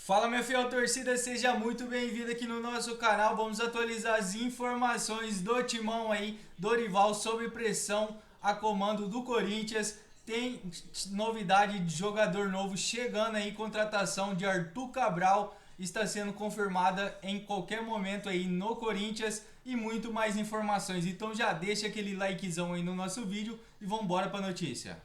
Fala, minha fiel torcida, seja muito bem-vindo aqui no nosso canal. Vamos atualizar as informações do timão aí, Dorival sob pressão a comando do Corinthians. Tem novidade de jogador novo chegando aí, contratação de Arthur Cabral está sendo confirmada em qualquer momento aí no Corinthians e muito mais informações. Então já deixa aquele likezão aí no nosso vídeo e vamos embora para a notícia.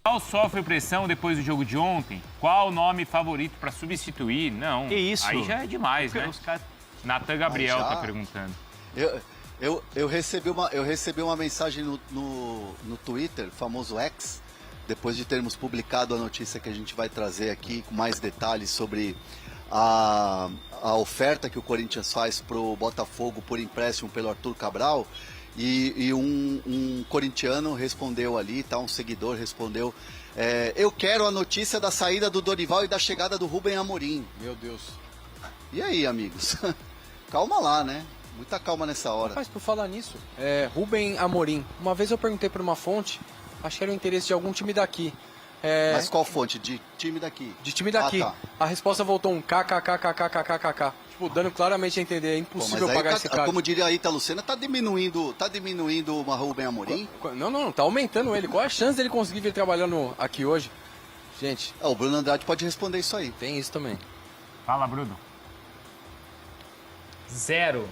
Qual sofre pressão depois do jogo de ontem? Qual o nome favorito para substituir? Não, que isso? Aí já é demais, né? Natan Gabriel tá perguntando. Eu recebi uma mensagem no Twitter, famoso X, depois de termos publicado a notícia que a gente vai trazer aqui com mais detalhes sobre a oferta que o Corinthians faz pro Botafogo por empréstimo pelo Arthur Cabral. E um corintiano respondeu ali, tá? Um seguidor respondeu: eu quero a notícia da saída do Dorival e da chegada do Rubem Amorim. Meu Deus. E aí, amigos? Calma lá, né? Muita calma nessa hora. Mas por falar nisso, Rubem Amorim, uma vez eu perguntei para uma fonte, acho que era o interesse de algum time daqui. Mas qual fonte? De time daqui? De time daqui. Tá. A resposta voltou um kkkkkkkk. Tipo, dando claramente a entender, é impossível pagar esse cara. Como diria a Ita Lucena, tá diminuindo o Rubem Amorim? Não, tá aumentando ele. Qual a chance dele conseguir vir trabalhando aqui hoje? Gente. O Bruno Andrade pode responder isso aí. Tem isso também. Fala, Bruno. 0.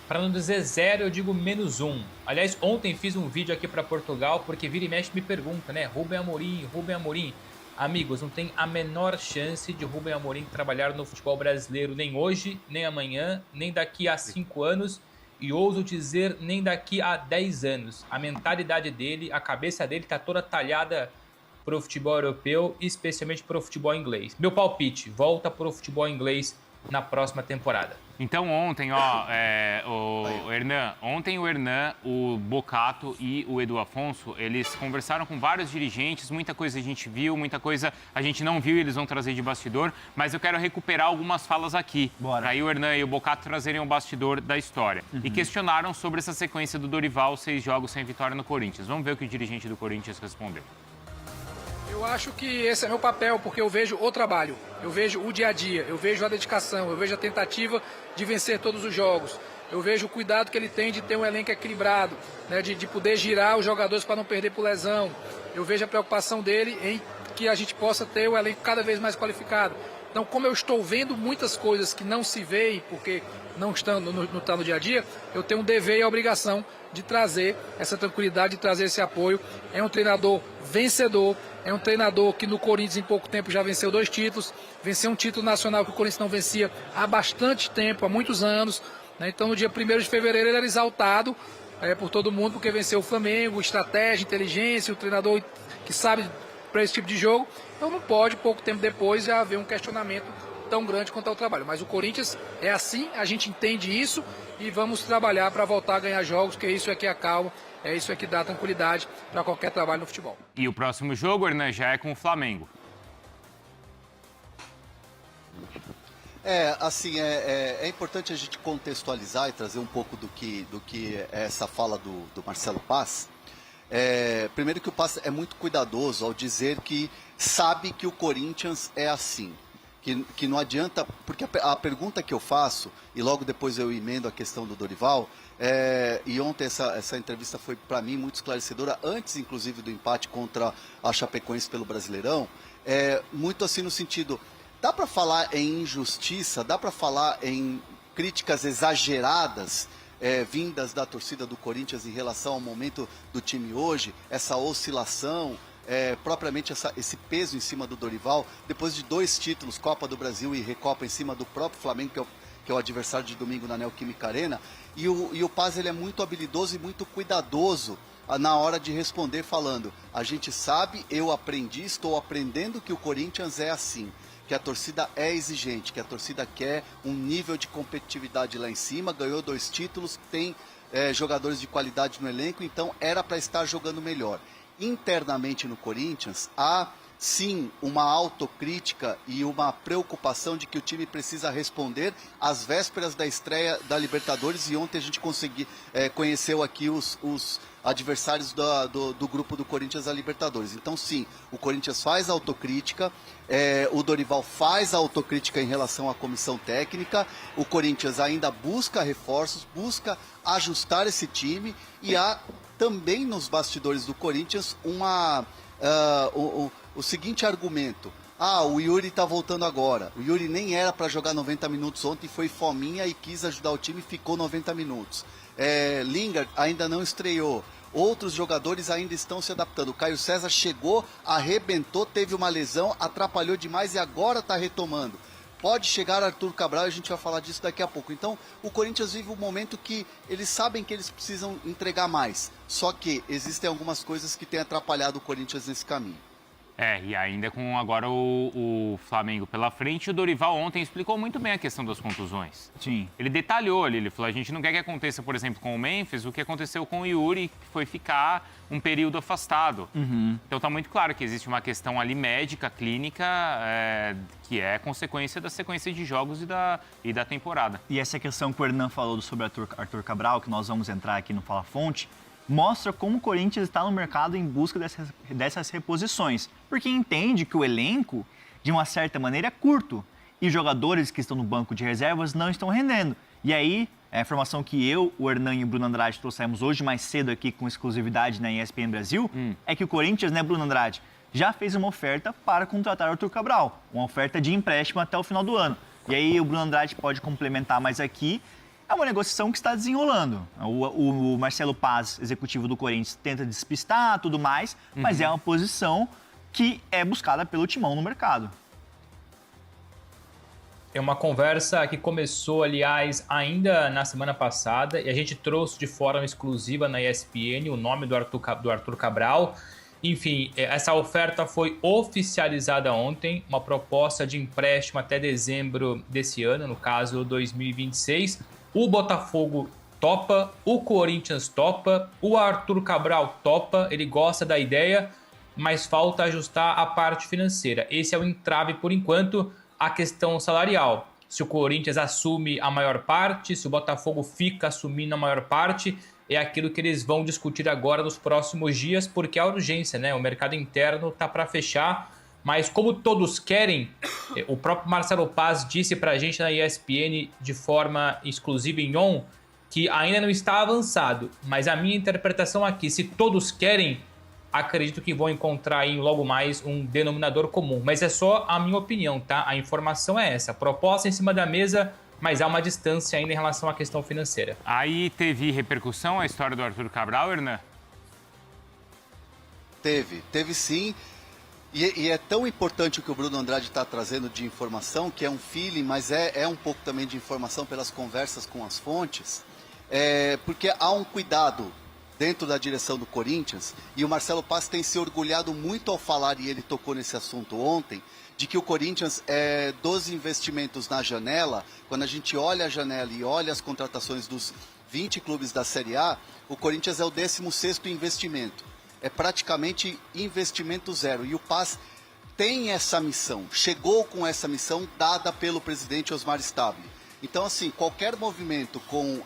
Para não dizer 0, eu digo -1. Aliás, ontem fiz um vídeo aqui para Portugal, porque vira e mexe me pergunta, né? Rubem Amorim. Amigos, não tem a menor chance de Rubem Amorim trabalhar no futebol brasileiro, nem hoje, nem amanhã, nem daqui a 5 anos, e ouso dizer, nem daqui a 10 anos. A mentalidade dele, a cabeça dele tá toda talhada pro futebol europeu, especialmente pro futebol inglês. Meu palpite, volta pro futebol inglês na próxima temporada. Então ontem, o Hernan, o Bocato e o Edu Afonso, eles conversaram com vários dirigentes, muita coisa a gente viu, muita coisa a gente não viu e eles vão trazer de bastidor, mas eu quero recuperar algumas falas aqui, para aí o Hernan e o Bocato trazerem o bastidor da história. E questionaram sobre essa sequência do Dorival, 6 jogos sem vitória no Corinthians. Vamos ver o que o dirigente do Corinthians respondeu. Eu acho que esse é meu papel, porque eu vejo o trabalho, eu vejo o dia a dia, eu vejo a dedicação, eu vejo a tentativa de vencer todos os jogos, eu vejo o cuidado que ele tem de ter um elenco equilibrado, né, de poder girar os jogadores para não perder por lesão, eu vejo a preocupação dele em que a gente possa ter o elenco cada vez mais qualificado. Então, como eu estou vendo muitas coisas que não se veem, porque não estão no dia a dia, eu tenho um dever e a obrigação de trazer essa tranquilidade, de trazer esse apoio. É um treinador vencedor, é um treinador que no Corinthians em pouco tempo já venceu 2 títulos, venceu um título nacional que o Corinthians não vencia há bastante tempo, há muitos anos, né? Então no dia 1º de fevereiro ele era exaltado por todo mundo porque venceu o Flamengo, estratégia, inteligência, o treinador que sabe para esse tipo de jogo. Então não pode, pouco tempo depois, já haver um questionamento tão grande quanto ao trabalho. Mas o Corinthians é assim, a gente entende isso e vamos trabalhar para voltar a ganhar jogos, que isso é que acalma, é isso é que dá tranquilidade para qualquer trabalho no futebol. E o próximo jogo, Hernan, já é com o Flamengo. É importante a gente contextualizar e trazer um pouco do que é essa fala do Marcelo Paz. Primeiro que o Paz é muito cuidadoso ao dizer que sabe que o Corinthians é assim. Que não adianta, porque a pergunta que eu faço, e logo depois eu emendo a questão do Dorival, e ontem essa entrevista foi para mim muito esclarecedora, antes inclusive do empate contra a Chapecoense pelo Brasileirão, muito assim no sentido, dá para falar em injustiça, dá para falar em críticas exageradas, vindas da torcida do Corinthians em relação ao momento do time hoje, essa oscilação, propriamente esse peso em cima do Dorival, depois de 2 títulos, Copa do Brasil e Recopa em cima do próprio Flamengo, que é o adversário de domingo na Neoquímica Arena, e o Paz ele é muito habilidoso e muito cuidadoso na hora de responder falando, a gente sabe, eu aprendi, estou aprendendo que o Corinthians é assim, que a torcida é exigente, que a torcida quer um nível de competitividade lá em cima, ganhou 2 títulos, tem jogadores de qualidade no elenco, então era para estar jogando melhor. Internamente no Corinthians, há sim, uma autocrítica e uma preocupação de que o time precisa responder às vésperas da estreia da Libertadores, e ontem a gente conheceu aqui os adversários do grupo do Corinthians da Libertadores. Então, sim, o Corinthians faz autocrítica, o Dorival faz autocrítica em relação à comissão técnica, o Corinthians ainda busca reforços, busca ajustar esse time, e há também nos bastidores do Corinthians o seguinte argumento: o Yuri está voltando agora. O Yuri nem era para jogar 90 minutos ontem, foi fominha e quis ajudar o time e ficou 90 minutos. Lingard ainda não estreou. Outros jogadores ainda estão se adaptando. O Caio César chegou, arrebentou, teve uma lesão, atrapalhou demais e agora está retomando. Pode chegar Arthur Cabral, a gente vai falar disso daqui a pouco. Então, o Corinthians vive um momento que eles sabem que eles precisam entregar mais. Só que existem algumas coisas que têm atrapalhado o Corinthians nesse caminho. E ainda com agora o Flamengo pela frente, o Dorival ontem explicou muito bem a questão das contusões. Sim. Ele detalhou ali, ele falou, a gente não quer que aconteça, por exemplo, com o Memphis, o que aconteceu com o Yuri, que foi ficar um período afastado. Então tá muito claro que existe uma questão ali médica, clínica, que é consequência da sequência de jogos e da temporada. E essa questão que o Hernan falou sobre Arthur Cabral, que nós vamos entrar aqui no Fala Fonte, mostra como o Corinthians está no mercado em busca dessas reposições. Porque entende que o elenco, de uma certa maneira, é curto. E os jogadores que estão no banco de reservas não estão rendendo. E aí, a informação que eu, o Hernan e o Bruno Andrade trouxemos hoje mais cedo aqui com exclusividade na ESPN Brasil, é que o Corinthians, né, Bruno Andrade, já fez uma oferta para contratar o Arthur Cabral. Uma oferta de empréstimo até o final do ano. E aí o Bruno Andrade pode complementar mais aqui. É uma negociação que está desenrolando. O Marcelo Paz, executivo do Corinthians, tenta despistar tudo mais, mas é uma posição que é buscada pelo Timão no mercado. É uma conversa que começou, aliás, ainda na semana passada, e a gente trouxe de forma exclusiva na ESPN o nome do Arthur Cabral. Enfim, essa oferta foi oficializada ontem, uma proposta de empréstimo até dezembro desse ano, no caso 2026. O Botafogo topa, o Corinthians topa, o Arthur Cabral topa, ele gosta da ideia, mas falta ajustar a parte financeira. Esse é o entrave por enquanto, a questão salarial. Se o Corinthians assume a maior parte, se o Botafogo fica assumindo a maior parte, é aquilo que eles vão discutir agora nos próximos dias, porque a urgência, né? O mercado interno tá para fechar. Mas como todos querem, o próprio Marcelo Paz disse pra gente na ESPN de forma exclusiva em on, que ainda não está avançado. Mas a minha interpretação aqui, se todos querem, acredito que vão encontrar aí logo mais um denominador comum. Mas é só a minha opinião, tá? A informação é essa. Proposta em cima da mesa, mas há uma distância ainda em relação à questão financeira. Aí teve repercussão a história do Arthur Cabral, Hernan? Teve sim. E é tão importante o que o Bruno Andrade está trazendo de informação, que é um feeling, mas é um pouco também de informação pelas conversas com as fontes, porque há um cuidado dentro da direção do Corinthians, e o Marcelo Paz tem se orgulhado muito ao falar, e ele tocou nesse assunto ontem, de que o Corinthians, dos investimentos na janela, quando a gente olha a janela e olha as contratações dos 20 clubes da Série A, o Corinthians é o 16º investimento. É praticamente investimento zero. E o Paz tem essa missão, chegou com essa missão dada pelo presidente Osmar Stabile. Então, assim, qualquer movimento com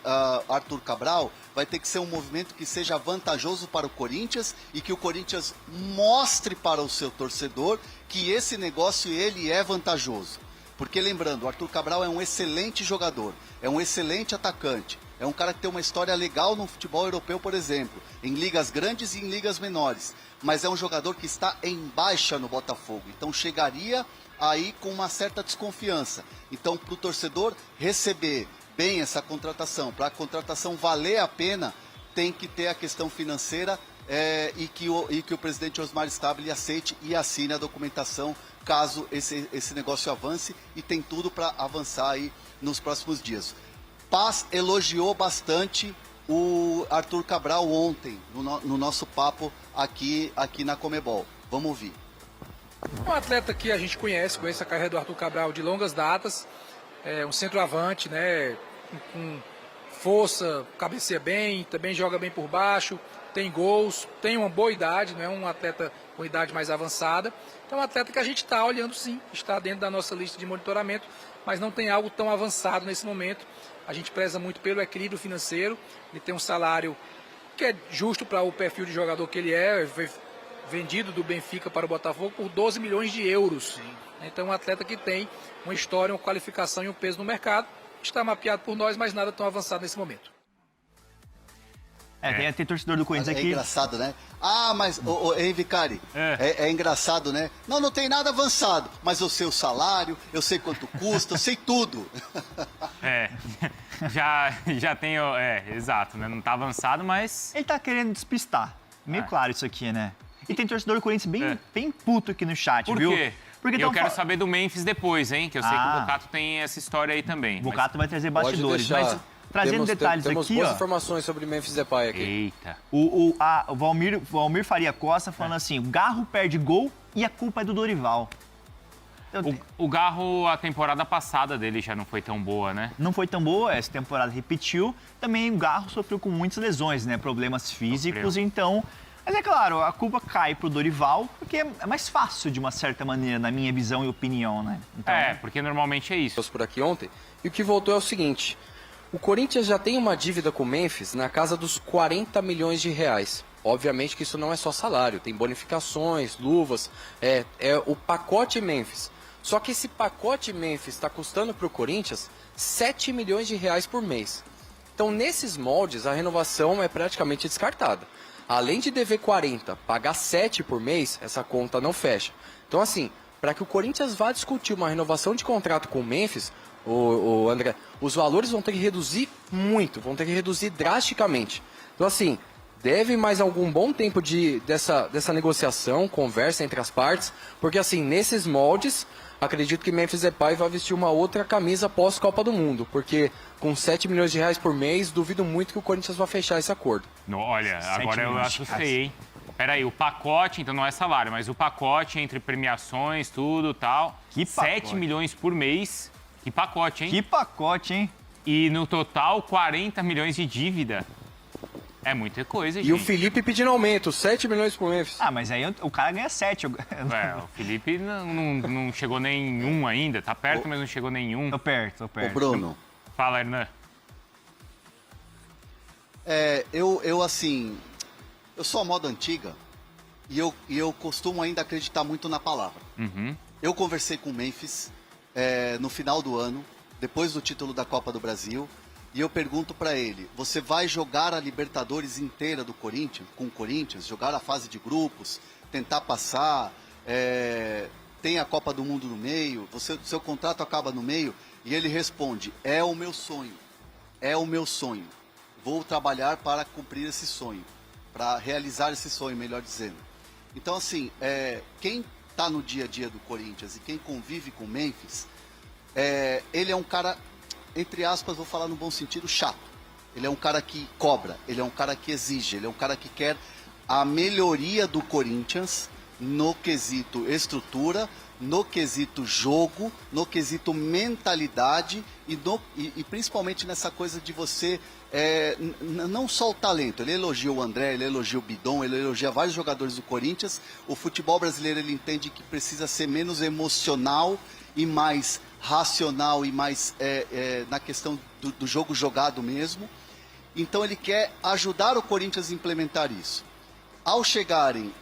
Arthur Cabral vai ter que ser um movimento que seja vantajoso para o Corinthians e que o Corinthians mostre para o seu torcedor que esse negócio ele é vantajoso. Porque, lembrando, o Arthur Cabral é um excelente jogador, é um excelente atacante. É um cara que tem uma história legal no futebol europeu, por exemplo, em ligas grandes e em ligas menores. Mas é um jogador que está em baixa no Botafogo. Então chegaria aí com uma certa desconfiança. Então, para o torcedor receber bem essa contratação, para a contratação valer a pena, tem que ter a questão financeira e que o presidente Osmar Stabile aceite e assine a documentação caso esse negócio avance, e tem tudo para avançar aí nos próximos dias. Paz elogiou bastante o Arthur Cabral ontem, no nosso papo aqui na Comebol. Vamos ouvir. Um atleta que a gente conhece a carreira do Arthur Cabral de longas datas, um centroavante, né, com força, cabeceia bem, também joga bem por baixo, tem gols, tem uma boa idade, não é um atleta com idade mais avançada. Então é um atleta que a gente está olhando sim, está dentro da nossa lista de monitoramento, mas não tem algo tão avançado nesse momento. A gente preza muito pelo equilíbrio financeiro, ele tem um salário que é justo para o perfil de jogador que ele é, foi vendido do Benfica para o Botafogo por 12 milhões de euros. Então é um atleta que tem uma história, uma qualificação e um peso no mercado, está mapeado por nós, mas nada tão avançado nesse momento. Tem torcedor do Corinthians aqui. É engraçado, né? Ah, mas, hein, Vicari? É engraçado, né? Não tem nada avançado, mas eu sei o salário, eu sei quanto custa, eu sei tudo. Já tenho, exato, né? Não tá avançado, mas... Ele tá querendo despistar. Meio claro isso aqui, né? E tem torcedor do Corinthians bem puto aqui no chat, Por viu? quê? Porque eu quero saber do Memphis depois, hein? Que eu sei que o Bocato tem essa história aí também. O Bocato vai trazer Pode bastidores, deixar. mas trazendo detalhes temos aqui, boas ó. informações sobre Memphis Depay aqui. Eita. O Valmir Faria Costa falando assim, o Garro perde gol e a culpa é do Dorival. O Garro, a temporada passada dele já não foi tão boa, né? Não foi tão boa, essa temporada repetiu. Também o Garro sofreu com muitas lesões, né? Problemas físicos, então... Mas é claro, a culpa cai pro Dorival, porque é mais fácil de uma certa maneira, na minha visão e opinião, né? Então, porque normalmente é isso. Por aqui ontem, e o que voltou é o seguinte: o Corinthians já tem uma dívida com o Memphis na casa dos 40 milhões de reais. Obviamente que isso não é só salário, tem bonificações, luvas, é o pacote Memphis. Só que esse pacote Memphis está custando para o Corinthians 7 milhões de reais por mês. Então, nesses moldes, a renovação é praticamente descartada. Além de dever 40, pagar 7 por mês, essa conta não fecha. Então, assim, para que o Corinthians vá discutir uma renovação de contrato com o Memphis, o André, os valores vão ter que reduzir muito, vão ter que reduzir drasticamente. Então, assim, deve mais algum bom tempo dessa negociação, conversa entre as partes, porque, assim, nesses moldes, acredito que Memphis Depay vai vestir uma outra camisa pós-Copa do Mundo, porque com 7 milhões de reais por mês, duvido muito que o Corinthians vá fechar esse acordo. Olha, agora eu assustei, hein? Peraí, o pacote, então não é salário, mas o pacote entre premiações, tudo tal. Que 7 milhões por mês. Que pacote, hein? Que pacote, hein? E no total, 40 milhões de dívida. É muita coisa, gente. E o Felipe pedindo aumento, 7 milhões por Memphis. Mas aí o cara ganha 7. O Felipe não chegou nenhum ainda. Tá perto, mas não chegou nenhum. Tô perto. Ô, Bruno. Fala, Hernan. Eu sou a moda antiga e eu costumo ainda acreditar muito na palavra. Uhum. Eu conversei com o Memphis no final do ano, depois do título da Copa do Brasil, e eu pergunto para ele: você vai jogar a Libertadores inteira do Corinthians, com o Corinthians, jogar a fase de grupos, tentar passar, tem a Copa do Mundo no meio, seu contrato acaba no meio? E ele responde: é o meu sonho, vou trabalhar para cumprir esse sonho, para realizar esse sonho, melhor dizendo. Então, assim, quem está no dia a dia do Corinthians e quem convive com o Memphis, ele é um cara, entre aspas, vou falar no bom sentido, chato. Ele é um cara que cobra, ele é um cara que exige, ele é um cara que quer a melhoria do Corinthians no quesito estrutura, no quesito jogo, no quesito mentalidade e principalmente nessa coisa de você, não só o talento. Ele elogia o André, ele elogia o Bidon, ele elogia vários jogadores do Corinthians. O futebol brasileiro, ele entende que precisa ser menos emocional e mais racional e mais na questão do jogo jogado mesmo. Então ele quer ajudar o Corinthians a implementar isso. Ao chegarem,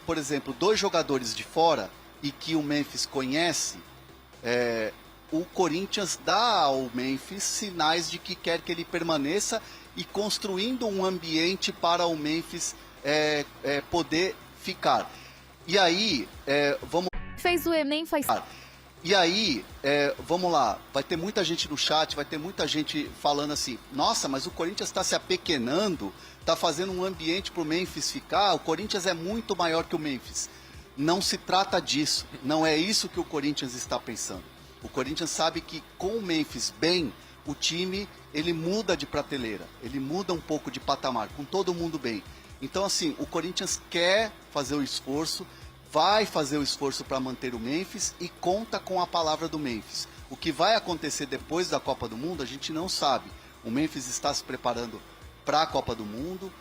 por exemplo, 2 jogadores de fora e que o Memphis conhece, o Corinthians dá ao Memphis sinais de que quer que ele permaneça e construindo um ambiente para o Memphis poder ficar. E aí, Fez o Enem, faz... E aí, vamos lá, vai ter muita gente no chat, vai ter muita gente falando assim: nossa, mas o Corinthians está se apequenando, está fazendo um ambiente para o Memphis ficar, o Corinthians é muito maior que o Memphis. Não se trata disso, não é isso que o Corinthians está pensando. O Corinthians sabe que com o Memphis bem, o time ele muda de prateleira, ele muda um pouco de patamar, com todo mundo bem. Então, assim, o Corinthians quer fazer o esforço, vai fazer o esforço para manter o Memphis e conta com a palavra do Memphis. O que vai acontecer depois da Copa do Mundo, a gente não sabe. O Memphis está se preparando para a Copa do Mundo.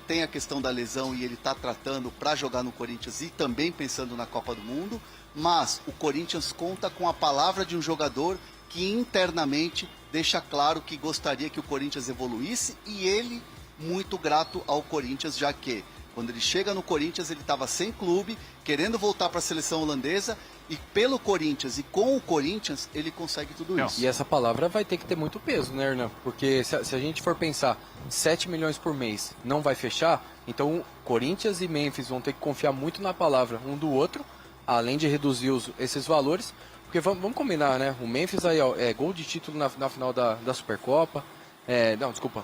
tem a questão da lesão e ele está tratando para jogar no Corinthians e também pensando na Copa do Mundo, mas o Corinthians conta com a palavra de um jogador que internamente deixa claro que gostaria que o Corinthians evoluísse e ele muito grato ao Corinthians, já que quando ele chega no Corinthians ele estava sem clube, querendo voltar para a seleção holandesa e pelo Corinthians e com o Corinthians ele consegue tudo isso. E essa palavra vai ter que ter muito peso, né, Hernan? Porque se a gente for pensar 7 milhões por mês não vai fechar, então Corinthians e Memphis vão ter que confiar muito na palavra um do outro, além de reduzir esses valores. Porque vamos combinar, né? O Memphis aí, ó, gol de título na final da Supercopa.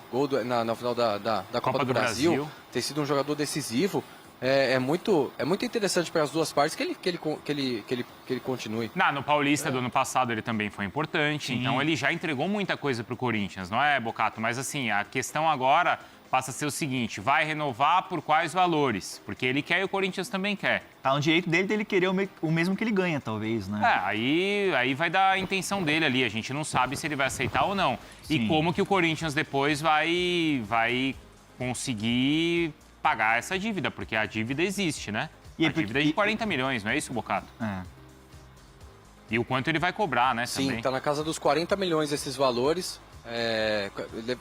Gol na final da Copa do Brasil. Ter sido um jogador decisivo. É muito interessante para as duas partes que ele continue. No Paulista do ano passado ele também foi importante. Sim. Então ele já entregou muita coisa para o Corinthians, não é, Bocato? Mas assim, a questão agora passa a ser o seguinte: vai renovar por quais valores? Porque ele quer e o Corinthians também quer. Tá no direito dele querer o mesmo que ele ganha, talvez, né? Aí vai dar a intenção dele ali. A gente não sabe se ele vai aceitar ou não. Sim. E como que o Corinthians depois vai conseguir pagar essa dívida, porque a dívida existe, né? A dívida é de 40 milhões, não é isso, Bocato? E o quanto ele vai cobrar, né? Sim, também. Tá na casa dos 40 milhões esses valores,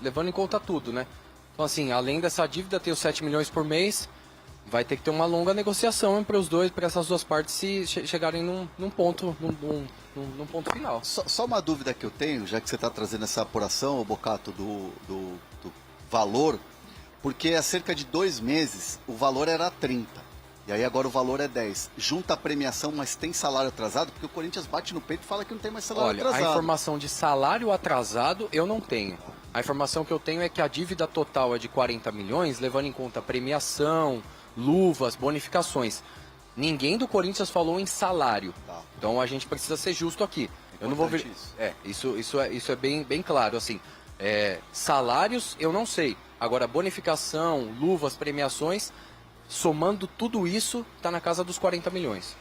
levando em conta tudo, né? Então, assim, além dessa dívida, ter os 7 milhões por mês, vai ter que ter uma longa negociação para os dois, para essas duas partes se chegarem num ponto final. Só uma dúvida que eu tenho, já que você está trazendo essa apuração, Bocato, do valor, porque há cerca de 2 meses o valor era 30, e aí agora o valor é 10. Junta a premiação, mas tem salário atrasado, porque o Corinthians bate no peito e fala que não tem mais salário atrasado. A informação de salário atrasado eu não tenho. A informação que eu tenho é que a dívida total é de 40 milhões, levando em conta premiação, luvas, bonificações. Ninguém do Corinthians falou em salário. Tá. Então a gente precisa ser justo aqui. Eu não vou ver. Isso é bem claro. Assim, salários eu não sei. Agora, bonificação, luvas, premiações, somando tudo isso, está na casa dos 40 milhões.